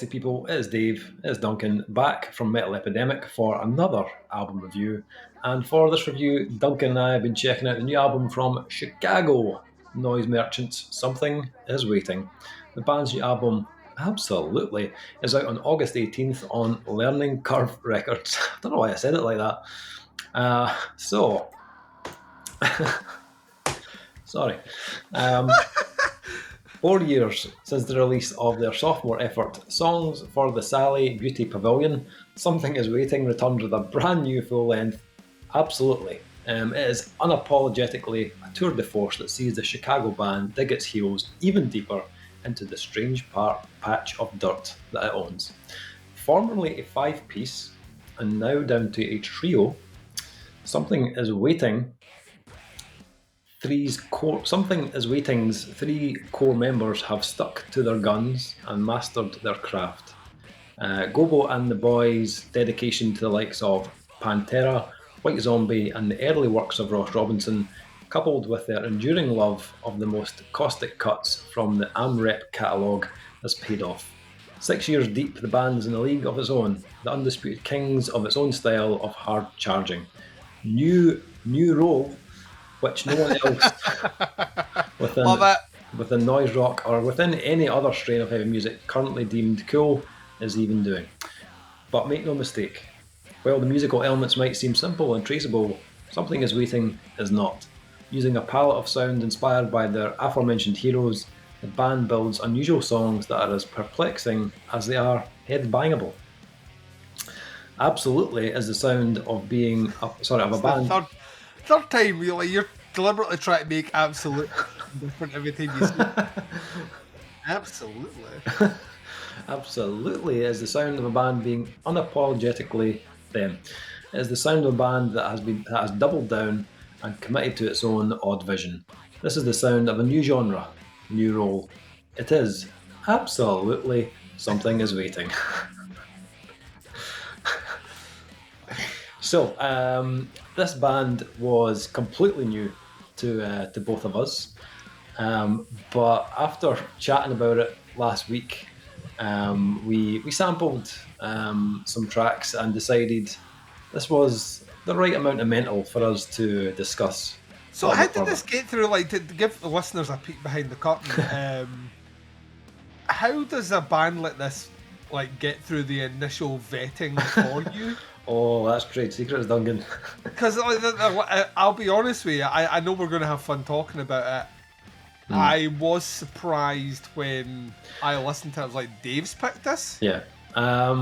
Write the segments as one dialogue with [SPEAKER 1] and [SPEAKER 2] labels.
[SPEAKER 1] sexy people, it is Dave, it is Duncan, back from Metal Epidemic for another album review. And for this review, Duncan and I have been checking out the new album from Chicago, Noise Merchants, Something Is Waiting. The band's new album, absolutely, is out on August 18th on Learning Curve Records. I don't know why I said it like that. Sorry. 4 years since the release of their sophomore effort, Songs for the Sally Beauty Pavilion, Something Is Waiting returns with a brand new full length. Absolutely. It is unapologetically a tour de force that sees the Chicago band dig its heels even deeper into the strange patch of dirt that it owns. Formerly a 5-piece, and now down to a trio, Something Is Waiting. Something Is Waiting's 3 core members have stuck to their guns and mastered their craft. Gobo and the Boys' dedication to the likes of Pantera, White Zombie, and the early works of Ross Robinson, coupled with their enduring love of the most caustic cuts from the AmRep catalogue, has paid off. 6 years deep, the band is in a league of its own, the undisputed kings of its own style of hard charging. New role, which no one else within noise rock or within any other strain of heavy music currently deemed cool is even doing. But make no mistake, while the musical elements might seem simple and traceable, Something Is Waiting is not. Using a palette of sound inspired by their aforementioned heroes, the band builds unusual songs that are as perplexing as they are head-bangable. Absolutely is the sound of being of a band.
[SPEAKER 2] Third time, you're deliberately trying to make absolute different every time you say. Absolutely.
[SPEAKER 1] Absolutely is the sound of a band being unapologetically them. It is the sound of a band that has doubled down and committed to its own odd vision. This is the sound of a new genre, new role. It is absolutely Something Is Waiting. So, this band was completely new to both of us, but after chatting about it last week, we sampled some tracks and decided this was the right amount of mental for us to discuss.
[SPEAKER 2] So how did this get through, to give the listeners a peek behind the curtain, how does a band like this get through the initial vetting for you?
[SPEAKER 1] Oh, that's trade secrets, Duncan.
[SPEAKER 2] Because I'll be honest with you, I know we're going to have fun talking about it. I was surprised when I listened to it. I was like, Dave's picked this?
[SPEAKER 1] Yeah. I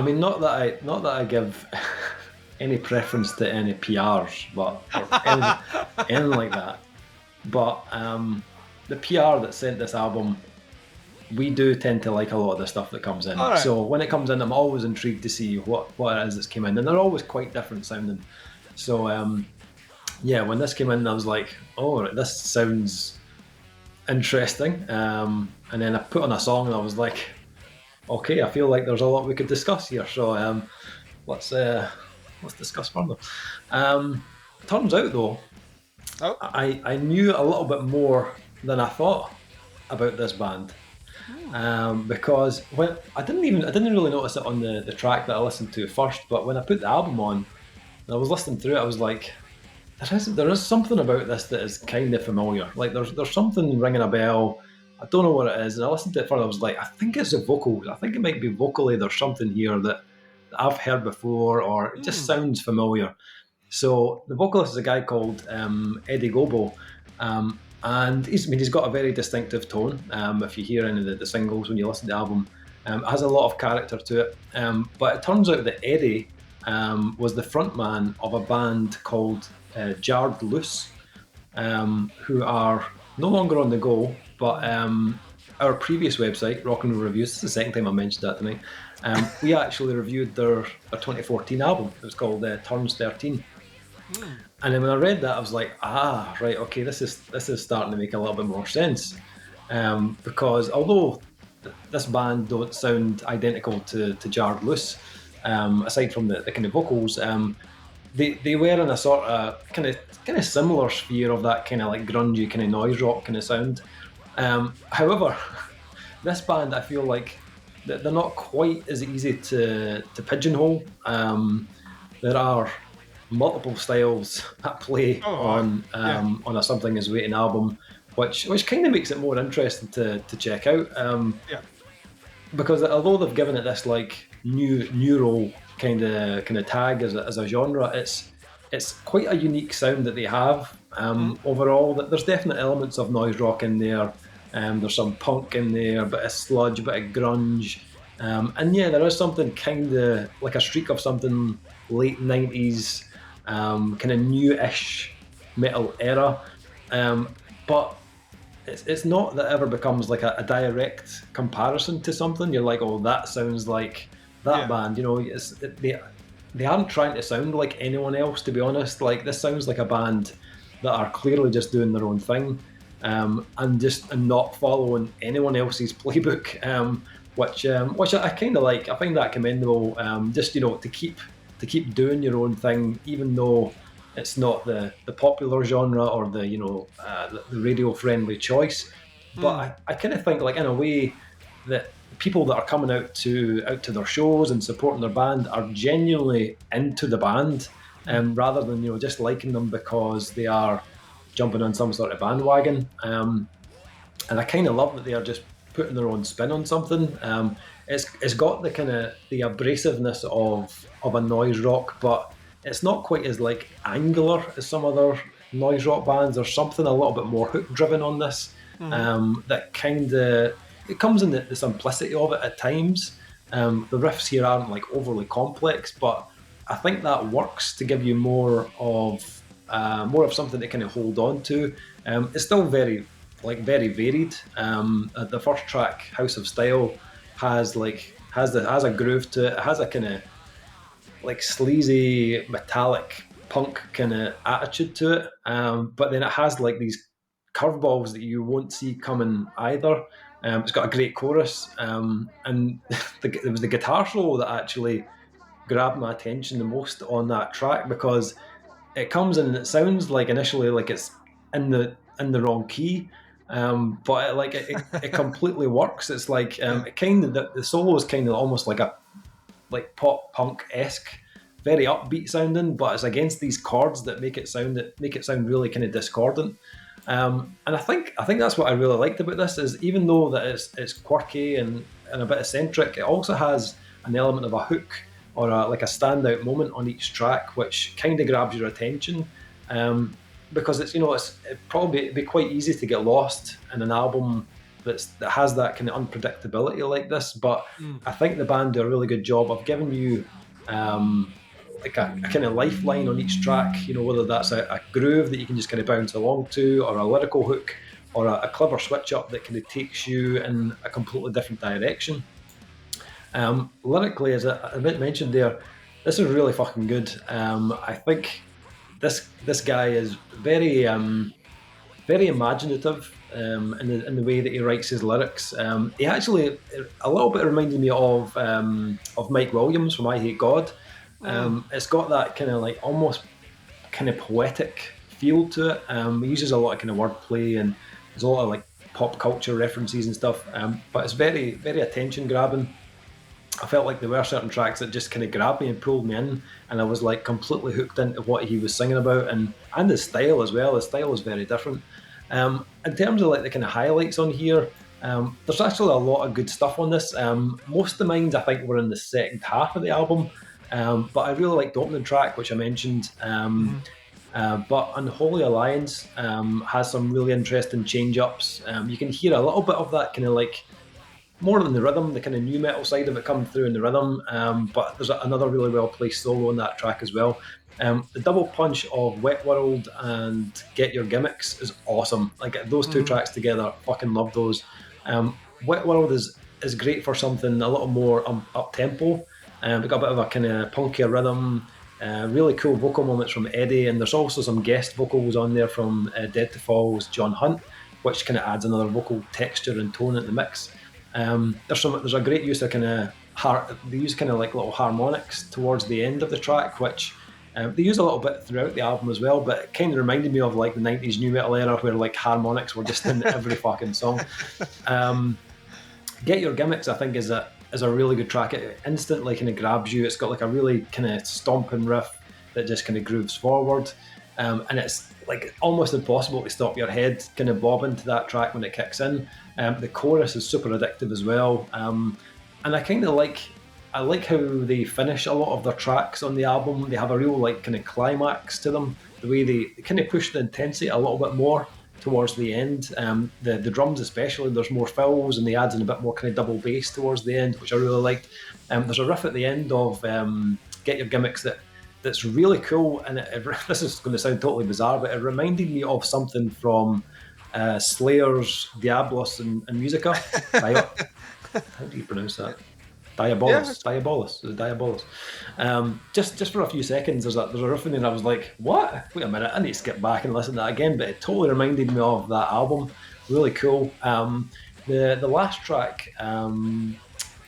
[SPEAKER 1] mean, not that I give any preference to any PRs, but or anything like that. But the PR that sent this album, we do tend to like a lot of the stuff that comes in. Right. So when it comes in, I'm always intrigued to see what it is that's came in, and they're always quite different sounding. So when this came in, I was like, oh, this sounds interesting. And then I put on a song, and I was like, okay, I feel like there's a lot we could discuss here. So let's discuss further. Turns out though, I knew a little bit more than I thought about this band. Because when I didn't really notice it on the track that I listened to first, but when I put the album on and I was listening through it, I was like, there is something about this that is kind of familiar. Like there's something ringing a bell. I don't know what it is, and I listened to it further. I was like, I think it's the vocals. I think it might be vocally. There's something here that I've heard before, or it just sounds familiar. So the vocalist is a guy called Eddie Gobo. And he's got a very distinctive tone. If you hear any of the singles when you listen to the album, it has a lot of character to it. But it turns out that Eddie was the frontman of a band called Jarred Loose, who are no longer on the go. But our previous website, Rock and Roll Reviews, this is the second time I mentioned that tonight. We actually reviewed their 2014 album. It was called Turns 13. And then when I read that, I was like, right, okay, this is starting to make a little bit more sense. Because although this band don't sound identical to Jarred Loose, aside from the kind of vocals, they were in a sort of kind of similar sphere of that kind of like grungy kind of noise rock kind of sound. However, this band, I feel like they're not quite as easy to pigeonhole. There are multiple styles at play on a Something Is Waiting album, which kind of makes it more interesting to check out. Because although they've given it this like neural kind of tag as a genre, it's quite a unique sound that they have. Overall, there's definite elements of noise rock in there. There's some punk in there, a bit of sludge, a bit of grunge, and yeah, there is something kind of like a streak of something late 90s, kind of new-ish metal era, but it's not that it ever becomes like a direct comparison to something. You're like, oh, that sounds like that band, you know. They aren't trying to sound like anyone else, to be honest. Like, this sounds like a band that are clearly just doing their own thing, and not following anyone else's playbook, which I kind of like. I find that commendable. Just, you know, to keep doing your own thing, even though it's not the popular genre or the, you know, the radio friendly choice. But I kind of think, like, in a way, that people that are coming out to their shows and supporting their band are genuinely into the band, rather than, you know, just liking them because they are jumping on some sort of bandwagon. And I kind of love that they are just putting their own spin on something. It's got the kind of the abrasiveness of a noise rock, but it's not quite as like angular as some other noise rock bands. There's something a little bit more hook driven on this, that kind of, it comes in the simplicity of it at times. The riffs here aren't like overly complex, but I think that works to give you more of something to kind of hold on to. It's still very varied. The first track, House of Style, has a groove to it. It has a kind of like sleazy metallic punk kind of attitude to it, but then it has like these curveballs that you won't see coming either. It's got a great chorus, and it was the guitar solo that actually grabbed my attention the most on that track, because it comes in and it sounds like initially like it's in the wrong key, but it completely works. It's like it kind of the solo is kind of almost like a pop punk-esque, very upbeat sounding, but it's against these chords that make it sound really kind of discordant. And I think that's what I really liked about this, is even though that it's quirky and a bit eccentric, it also has an element of a hook or a standout moment on each track, which kind of grabs your attention. Because it's, you know, it'd be quite easy to get lost in an album that has that kind of unpredictability like this. But I think the band do a really good job of giving you like a kind of lifeline on each track, you know, whether that's a groove that you can just kind of bounce along to, or a lyrical hook, or a clever switch up that kind of takes you in a completely different direction. Lyrically, as I mentioned there, this is really fucking good. I think this guy is very imaginative in the way that he writes his lyrics. He actually a little bit reminded me of Mike Williams from I Hate God. It's got that kind of like almost kind of poetic feel to it. He uses a lot of kind of wordplay, and there's a lot of like pop culture references and stuff. But it's very, very attention grabbing. I felt like there were certain tracks that just kind of grabbed me and pulled me in, and I was like completely hooked into what he was singing about, and his style as well. His style is very different. In terms of like the kind of highlights on here, there's actually a lot of good stuff on this. Most of mine I think were in the second half of the album, but I really liked the opening track, which I mentioned. But Unholy Alliance has some really interesting change-ups. You can hear a little bit of that kind of like more than the rhythm, the kind of new metal side of it coming through in the rhythm, but there's another really well placed solo on that track as well. The double punch of Wet World and Get Your Gimmicks is awesome. Like those two tracks together, fucking love those. Wet World is great for something a little more up tempo. We've got a bit of a kind of punkier rhythm, really cool vocal moments from Eddie, and there's also some guest vocals on there from Dead to Fall's John Hunt, which kind of adds another vocal texture and tone in the mix. There's a great use of they use kind of like little harmonics towards the end of the track, which they use a little bit throughout the album as well, but it kind of reminded me of like the 90s new metal era where like harmonics were just in every fucking song. Get Your Gimmicks, I think, is is a really good track. It instantly kind of grabs you. It's got like a really kind of stomping riff that just kind of grooves forward, and it's like almost impossible to stop your head kind of bobbing to that track when it kicks in. The chorus is super addictive as well, and I like how they finish a lot of their tracks on the album. They have a real like kind of climax to them. The way they kind of push the intensity a little bit more towards the end. The drums especially, there's more fills and they add in a bit more kind of double bass towards the end, which I really liked. There's a riff at the end of Get Your Gimmicks that's really cool, and this is going to sound totally bizarre, but it reminded me of something from Slayer's Diabolus and Musica. How do you pronounce that? Diabolus.
[SPEAKER 2] Yeah.
[SPEAKER 1] Diabolus. Just for a few seconds, there's a riff in there and I was like, what? Wait a minute, I need to skip back and listen to that again, but it totally reminded me of that album. Really cool. The last track,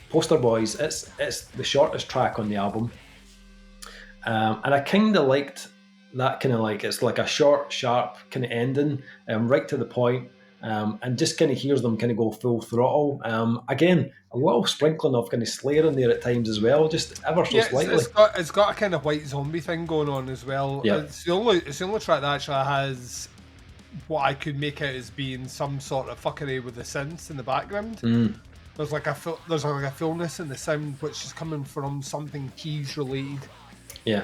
[SPEAKER 1] Poster Boys, it's the shortest track on the album. And I kind of liked that kind of like, it's like a short, sharp kind of ending, right to the point, and just kind of hears them kind of go full throttle. Again, a little sprinkling of kind of Slayer in there at times as well, just ever so slightly.
[SPEAKER 2] It's got a kind of White Zombie thing going on as well.
[SPEAKER 1] Yeah.
[SPEAKER 2] It's the only track that actually has what I could make out as being some sort of fuckery with the synths in the background. There's like a fullness in the sound which is coming from something keys related.
[SPEAKER 1] Yeah.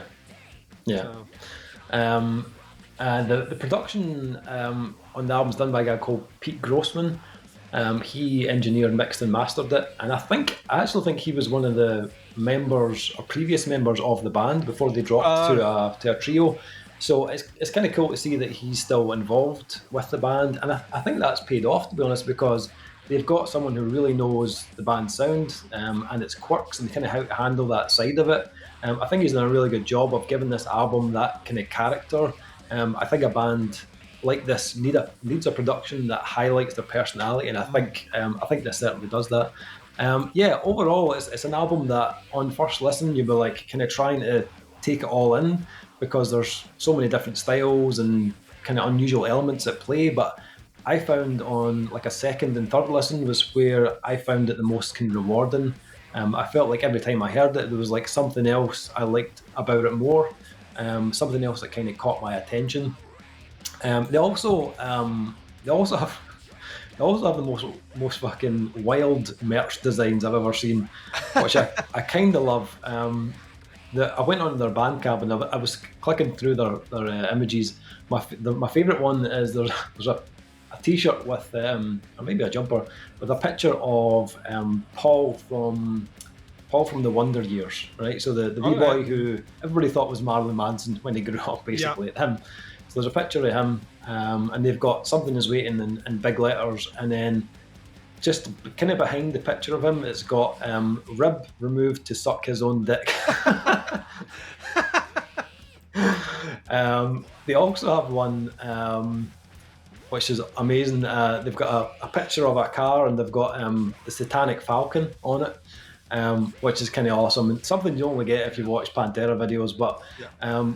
[SPEAKER 2] So.
[SPEAKER 1] The production on the album's done by a guy called Pete Grossman. He engineered, mixed and mastered it, and I actually think he was one of the members or previous members of the band before they dropped to a trio. So it's kind of cool to see that he's still involved with the band, and I think that's paid off, to be honest, because they've got someone who really knows the band's sound and its quirks and kind of how to handle that side of it. I think he's done a really good job of giving this album that kind of character. I think a band like this needs a production that highlights their personality, and I think this certainly does that. Overall, it's an album that on first listen you'll be like kind of trying to take it all in, because there's so many different styles and kind of unusual elements at play. But I found on like a second and third listen was where I found it the most kind of rewarding. I felt like every time I heard it, there was like something else I liked about it more, something else that kind of caught my attention. They also have the most fucking wild merch designs I've ever seen, which I kind of love. I went on their Bandcamp and I was clicking through their images. My favourite one is there's a t-shirt with or maybe a jumper with a picture of Paul from the Wonder Years, right? So the wee boy who everybody thought was Marilyn Manson when he grew up, basically. Yeah. Him. So there's a picture of him, and they've got Something Is Waiting in big letters, and then just kind of behind the picture of him, it's got rib removed to suck his own dick. They also have one which is amazing. They've got a picture of a car, and they've got the Satanic Falcon on it, which is kind of awesome, and something you only get if you watch Pantera videos. But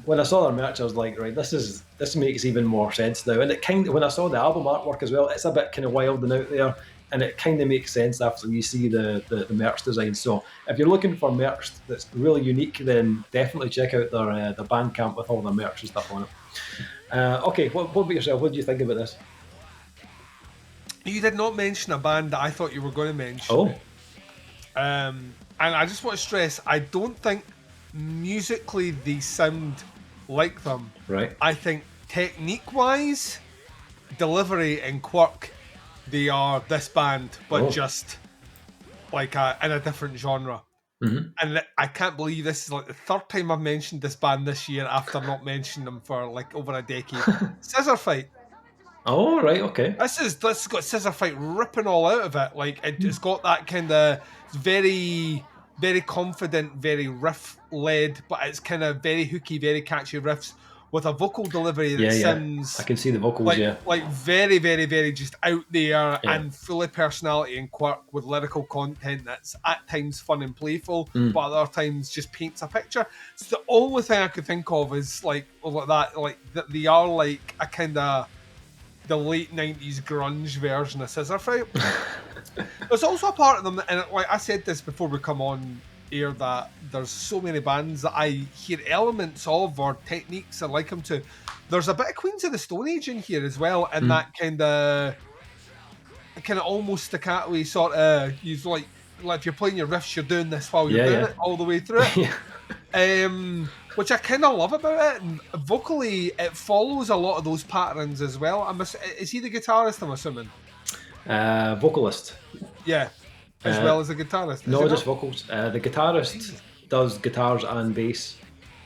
[SPEAKER 1] when I saw their merch, I was like, right, this makes even more sense now. And it kind of, when I saw the album artwork as well, it's a bit kind of wild and out there, and it kind of makes sense after you see the merch design. So if you're looking for merch that's really unique, then definitely check out their Bandcamp with all the merch and stuff on it. Okay, what about yourself? What do you think about this?
[SPEAKER 2] You did not mention a band that I thought you were going to mention.
[SPEAKER 1] Oh.
[SPEAKER 2] And I just want to stress, I don't think musically they sound like them.
[SPEAKER 1] Right.
[SPEAKER 2] I think technique-wise, delivery and quirk, they are this band, but just like in a different genre. Mm-hmm. And I can't believe this is like the third time I've mentioned this band this year after not mentioning them for like over a decade. Scissorfight.
[SPEAKER 1] Oh, right, okay.
[SPEAKER 2] This has got Scissorfight ripping all out of it. Like it's got that kind of very, very confident, very riff-led, but it's kind of very hooky, very catchy riffs with a vocal delivery that sounds...
[SPEAKER 1] I can see the vocals,
[SPEAKER 2] like very, very, very just out there and full of personality and quirk with lyrical content that's at times fun and playful, but other times just paints a picture. It's the only thing I could think of is like that they are like a kind of the late 90s grunge version of Scissorfight. There's also a part of them, and like I said this before we come on air, that there's so many bands that I hear elements of or techniques I like them to. There's a bit of Queens of the Stone Age in here as well, and that kind of almost staccato sort of, you like if you're playing your riffs, you're doing this while you're doing it all the way through it. Which I kind of love about it. And vocally, it follows a lot of those patterns as well. Is he the guitarist, I'm assuming?
[SPEAKER 1] Vocalist.
[SPEAKER 2] Yeah, as well as the guitarist.
[SPEAKER 1] No, just vocals. The guitarist does guitars and bass.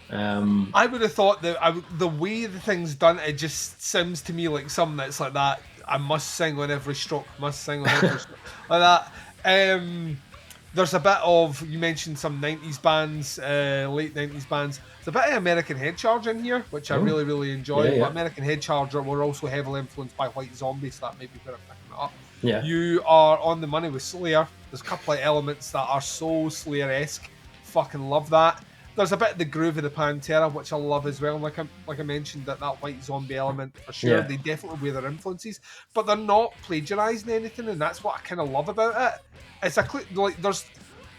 [SPEAKER 2] I would have thought that the way the thing's done, it just sounds to me like something that's like that. I must sing on every stroke. Must sing on every stroke like that. There's a bit of, you mentioned some 90s bands, late 90s bands. There's a bit of American Head Charge in here, which I really, really enjoy. But American Head Charger were also heavily influenced by White Zombie, so that may be where I'm picking it up.
[SPEAKER 1] Yeah.
[SPEAKER 2] You are on the money with Slayer. There's a couple of elements that are so Slayer-esque. Fucking love that. There's a bit of the groove of the Pantera, which I love as well. Like I mentioned, that White Zombie element for sure. They definitely wear their influences, but they're not plagiarising anything, and that's what I kind of love about it. It's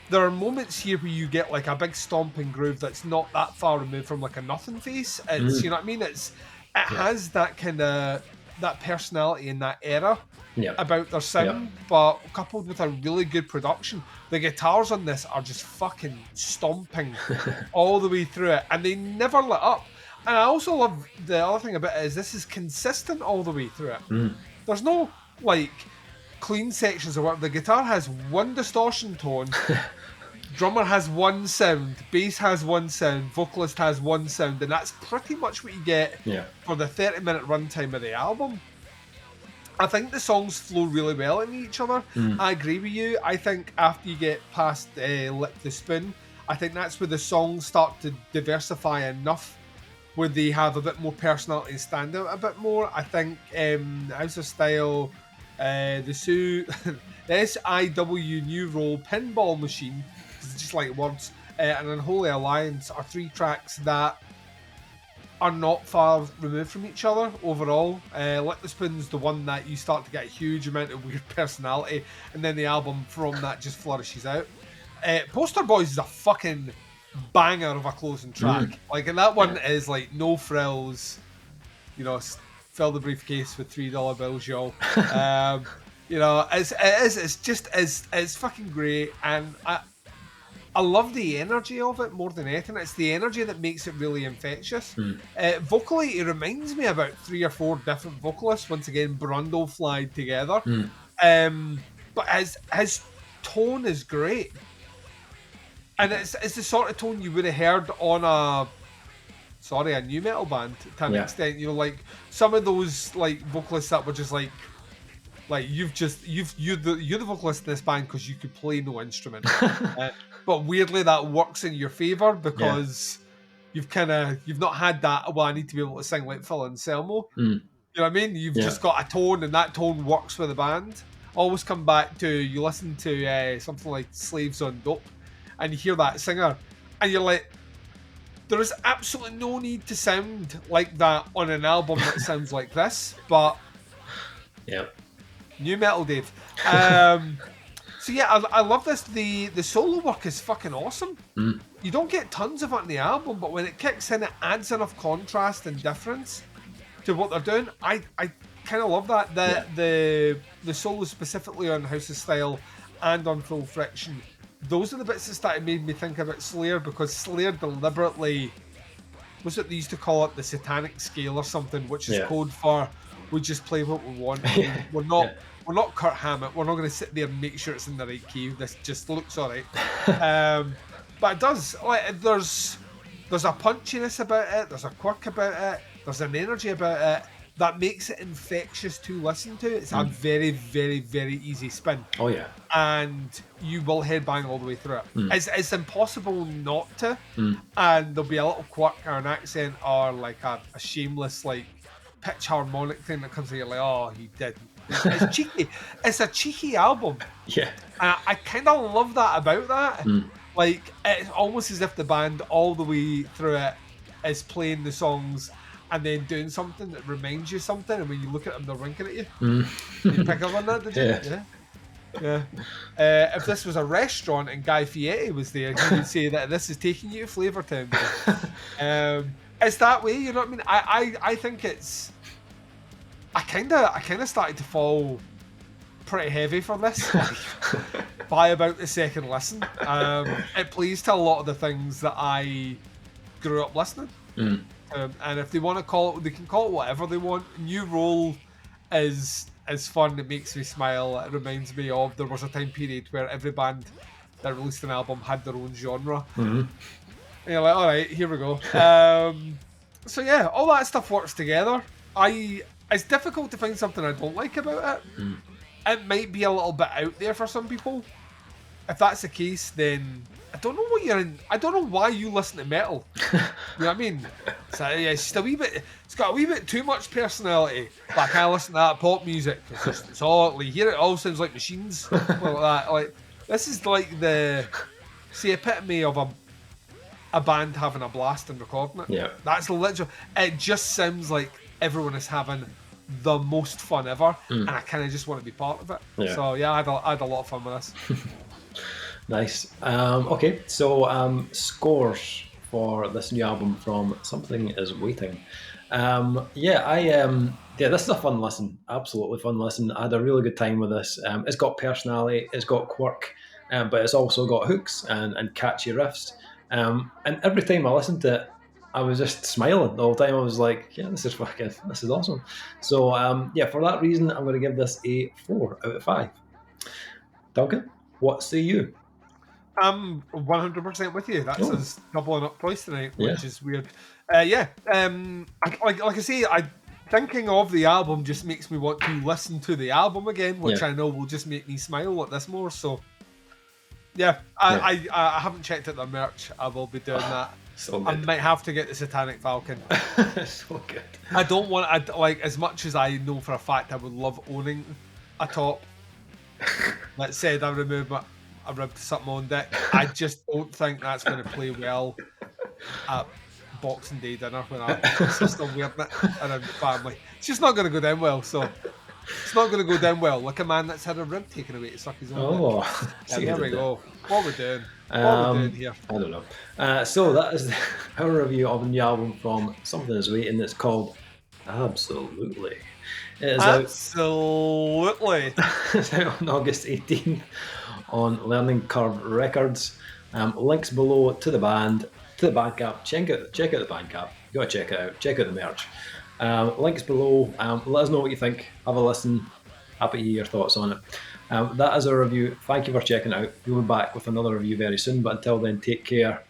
[SPEAKER 2] there are moments here where you get like a big stomping groove that's not that far removed from like a Nothing Face. It's you know what I mean. It has that kind of that personality in that era about their sound, but coupled with a really good production. The guitars on this are just fucking stomping all the way through it, and they never let up. And I also love the other thing about it is this is consistent all the way through it. There's no like clean sections or whatever. The guitar has one distortion tone, drummer has one sound, bass has one sound, vocalist has one sound, and that's pretty much what you get for the 30-minute runtime of the album. I think the songs flow really well into each other. I agree with you. I think after you get past Lick the Spoon, I think that's where the songs start to diversify enough where they have a bit more personality and stand out a bit more. I think House of Style, the SIW New Roll Pinball Machine, it's just like words, and Unholy Alliance are three tracks that are not far removed from each other overall. Lick the Spoon's the one that you start to get a huge amount of weird personality, and then the album from that just flourishes out. Poster Boys is a fucking banger of a closing track. Like, and that one is like no frills, you know, fill the briefcase with $3 bills, y'all. You know, it's fucking great, and I love the energy of it more than anything. It's the energy that makes it really infectious. Vocally, it reminds me about 3 or 4 different vocalists. Once again, Brundle-flied together. But his tone is great. And it's the sort of tone you would have heard on a new metal band to an extent. You know, like some of those like vocalists that were just like you're the vocalist in this band because you could play no instrument. But weirdly that works in your favour because you've not had that, well, I need to be able to sing like Phil Anselmo. You know what I mean? You've just got a tone, and that tone works with the band. Always come back to, you listen to something like Slaves on Dope, and you hear that singer, and you're like, there is absolutely no need to sound like that on an album that sounds like this, but new metal, Dave. So yeah, I love this. The solo work is fucking awesome. You don't get tons of it in the album, but when it kicks in, it adds enough contrast and difference to what they're doing. I kind of love that. The solos specifically on House of Style and on Full Friction, those are the bits that started made me think about Slayer, because Slayer deliberately, was it they used to call it the satanic scale or something, which is code for we just play what we want. We're not Kurt Hammett. We're not going to sit there and make sure it's in the right key. This just looks alright. But it does. Like, there's a punchiness about it. There's a quirk about it. There's an energy about it that makes it infectious to listen to. It's a very, very, very easy spin.
[SPEAKER 1] Oh yeah.
[SPEAKER 2] And you will headbang all the way through it. It's impossible not to. And there'll be a little quirk or an accent or like a shameless like pitch harmonic thing that comes in. You're like, oh, he did. It's cheeky. It's a cheeky album.
[SPEAKER 1] Yeah.
[SPEAKER 2] I kind of love that about that. Like, it's almost as if the band all the way through it is playing the songs and then doing something that reminds you something, and when you look at them, they're winking at you. You pick up on that, did you?
[SPEAKER 1] Yeah.
[SPEAKER 2] Yeah. If this was a restaurant and Guy Fieri was there, he would say that this is taking you to Flavour Town. It's that way, you know what I mean? I think it's. I kind of started to fall pretty heavy for this by about the second listen. It plays to a lot of the things that I grew up listening. And if they want to call it, they can call it whatever they want. New Role is fun. It makes me smile. It reminds me of there was a time period where every band that released an album had their own genre. And you're like, all right, here we go. So yeah, all that stuff works together. It's difficult to find something I don't like about it. It might be a little bit out there for some people. If that's the case, then I don't know what you're in. I don't know why you listen to metal. You know what I mean? So, yeah, it's just a wee bit. It's got a wee bit too much personality. Like I listen to that pop music. It's all like here. It all sounds like machines. Like that. Like this is like the epitome of a band having a blast and recording it.
[SPEAKER 1] Yeah,
[SPEAKER 2] that's literally. It just sounds like everyone is having the most fun ever, and I kind of just want to be part of it.
[SPEAKER 1] Yeah.
[SPEAKER 2] So yeah, I had a lot of fun with this.
[SPEAKER 1] Nice. Okay, so scores for this new album from Something Is Waiting. This is a fun listen. Absolutely fun listen. I had a really good time with this. It's got personality, it's got quirk, but it's also got hooks and catchy riffs. And every time I listened to it, I was just smiling the whole time. I was like, yeah, this is awesome. So for that reason, I'm going to give this a 4 out of 5. Duncan, what say you?
[SPEAKER 2] I'm 100% with you. That's us doubling up twice tonight, which is weird. Like I say, thinking of the album just makes me want to listen to the album again, which I know will just make me smile at this more. So, I haven't checked out the merch. I will be doing that.
[SPEAKER 1] So good.
[SPEAKER 2] I might have to get the Satanic Falcon.
[SPEAKER 1] So good.
[SPEAKER 2] I don't want. As much as I know for a fact I would love owning a top. Let's say I ribbed something on deck. I just don't think that's going to play well at Boxing Day dinner when I'm still wearing it around the family. It's just not going to go down well. So it's not going to go down well. Like a man that's had a rib taken away to suck his own dick. There we go. What are we doing? What are we doing here?
[SPEAKER 1] I don't know. So that is our review of the new album from Something Is Waiting. It's called Absolutely. It is
[SPEAKER 2] Absolutely.
[SPEAKER 1] It's out on August 18th. On Learning Curve Records. Links below to the band, to the Bandcamp. Check out the Bandcamp. You gotta check it out. Check out the merch. Links below. Let us know what you think. Have a listen. Happy to hear your thoughts on it. That is our review. Thank you for checking it out. We'll be back with another review very soon. But until then, take care.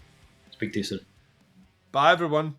[SPEAKER 1] Speak to you soon.
[SPEAKER 2] Bye, everyone.